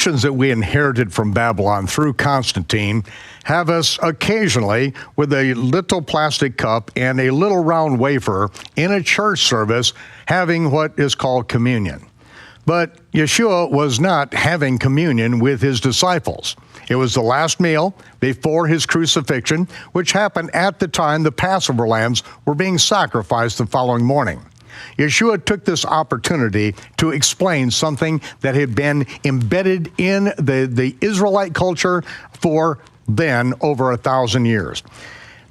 traditions that we inherited from Babylon through Constantine have us occasionally with a little plastic cup and a little round wafer in a church service having what is called communion. But Yeshua was not having communion with his disciples. It was the last meal before his crucifixion, which happened at the time the Passover lambs were being sacrificed the following morning. Yeshua took this opportunity to explain something that had been embedded in the Israelite culture for then over 1,000 years.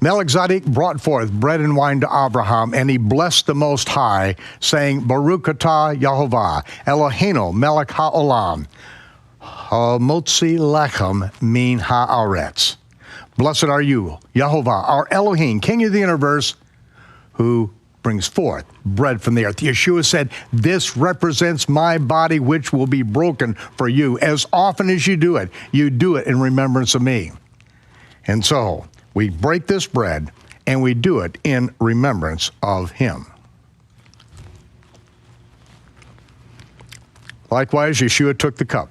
Melchizedek brought forth bread and wine to Abraham, and he blessed the Most High, saying, Baruch atah Yehovah, Eloheinu melech ha'olam, motzi lechem min ha'aretz. Blessed are you, Yehovah, our Elohim, King of the universe, who brings forth bread from the earth. Yeshua said, this represents my body, which will be broken for you. As often as you do it in remembrance of me. And so we break this bread and we do it in remembrance of him. Likewise, Yeshua took the cup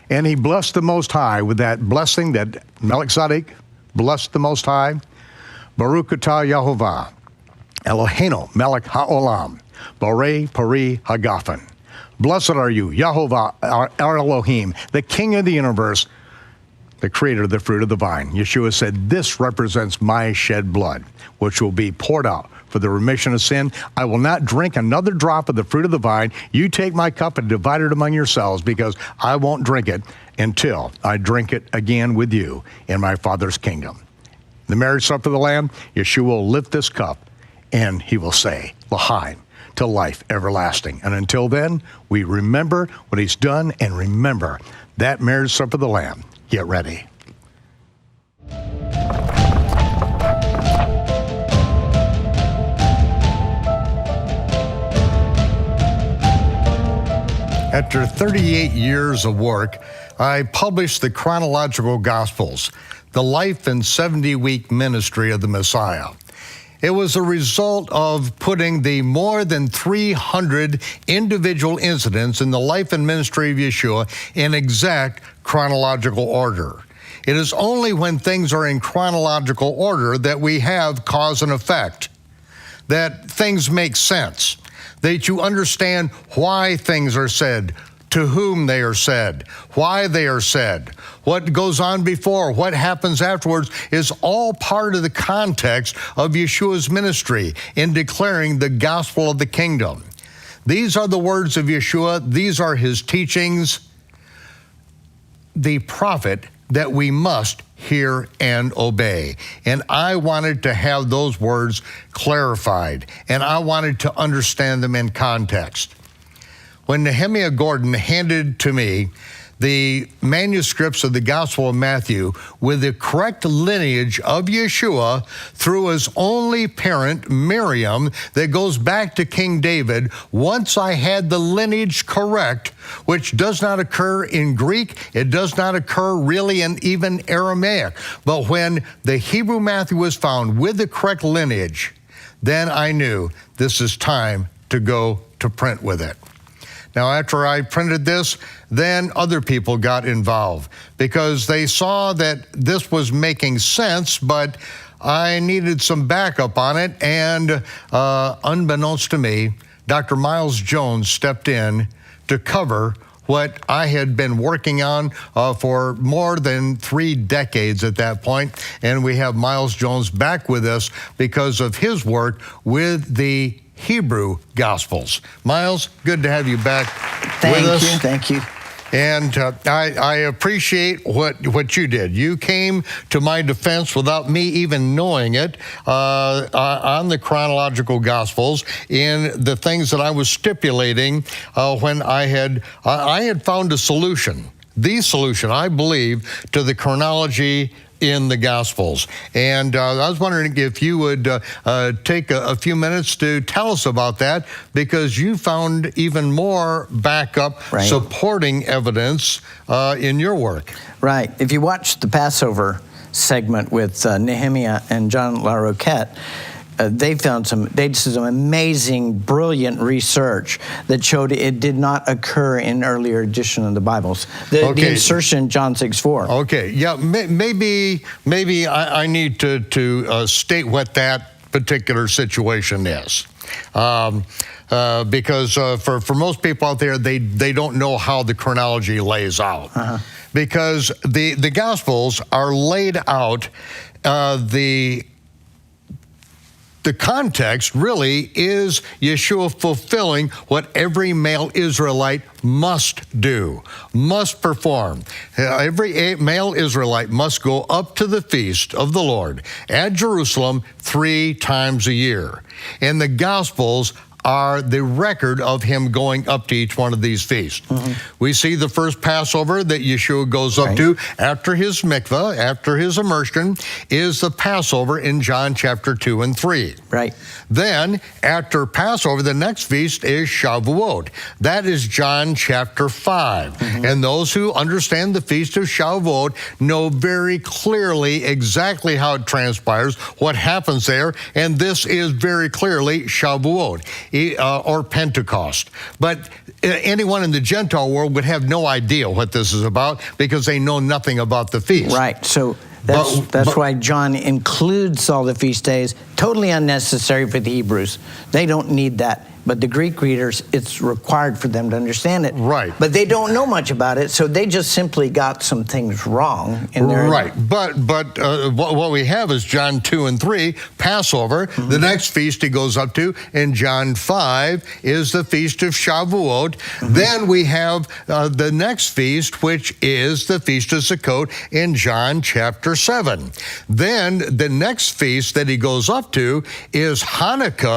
and he blessed the Most High with that blessing that Melchizedek blessed the Most High. Baruch atah Yehovah, Eloheinu melech ha'olam, borei pari hagafen. Blessed are you, Yehovah, our Elohim, the King of the universe, the creator of the fruit of the vine. Yeshua said, this represents my shed blood, which will be poured out for the remission of sin. I will not drink another drop of the fruit of the vine. You take my cup and divide it among yourselves, because I won't drink it until I drink it again with you in my Father's kingdom. The marriage supper of the Lamb, Yeshua will lift this cup and he will say, L'chaim, to life everlasting. And until then, we remember what he's done and remember that marriage supper of the Lamb. Get ready. After 38 years of work, I published the Chronological Gospels, the life and 70-week ministry of the Messiah. It was a result of putting the more than 300 individual incidents in the life and ministry of Yeshua in exact chronological order. It is only when things are in chronological order that we have cause and effect, that things make sense, that you understand why things are said, to whom they are said, why they are said, what goes on before, what happens afterwards is all part of the context of Yeshua's ministry in declaring the gospel of the kingdom. These are the words of Yeshua. These are his teachings, the prophet that we must hear and obey. And I wanted to have those words clarified, and I wanted to understand them in context. When Nehemiah Gordon handed to me the manuscripts of the Gospel of Matthew with the correct lineage of Yeshua through his only parent, Miriam, that goes back to King David, once I had the lineage correct, which does not occur in Greek, it does not occur really in even Aramaic, but when the Hebrew Matthew was found with the correct lineage, then I knew this is time to go to print with it. Now, after I printed this, then other people got involved because they saw that this was making sense, but I needed some backup on it. And unbeknownst to me, Dr. Miles Jones stepped in to cover what I had been working on for more than 3 decades at that point. And we have Miles Jones back with us because of his work with the Hebrew Gospels. Miles, good to have you back with us. Thank you. And I appreciate what you did. You came to my defense without me even knowing it on the Chronological Gospels in the things that I was stipulating when I had found a solution, the solution, I believe, to the chronology in the Gospels. And I was wondering if you would take a few minutes to tell us about that, because you found even more backup supporting evidence in your work. Right. If you watch the Passover segment with Nehemiah and John LaRoquette, they did some amazing, brilliant research that showed it did not occur in earlier edition of the Bibles. The insertion John 6:4. Okay, yeah, maybe I need to state what that particular situation is. Because for most people out there, they don't know how the chronology lays out. Because the Gospels are laid out, the context really is Yeshua fulfilling what every male Israelite must do, must perform. Every male Israelite must go up to the feast of the Lord at Jerusalem 3 times a year. And the Gospels are the record of him going up to each one of these feasts. We see the first Passover that Yeshua goes up to after his mikvah, after his immersion, is the Passover in John chapter 2 and 3. Right. Then, after Passover, the next feast is Shavuot. That is John chapter 5. And those who understand the feast of Shavuot know very clearly exactly how it transpires, what happens there, and this is very clearly Shavuot. Or Pentecost. But anyone in the Gentile world would have no idea what this is about because they know nothing about the feast. Right. So that's why John includes all the feast days. Totally unnecessary for the Hebrews. They don't need that. But the Greek readers, it's required for them to understand it. Right. But they don't know much about it, so they just simply got some things wrong in their... Right. But what we have is John 2 and 3, Passover. The next feast he goes up to in John 5 is the Feast of Shavuot. Then we have the next feast, which is the Feast of Sukkot in John chapter 7. Then the next feast that he goes up to is Hanukkah.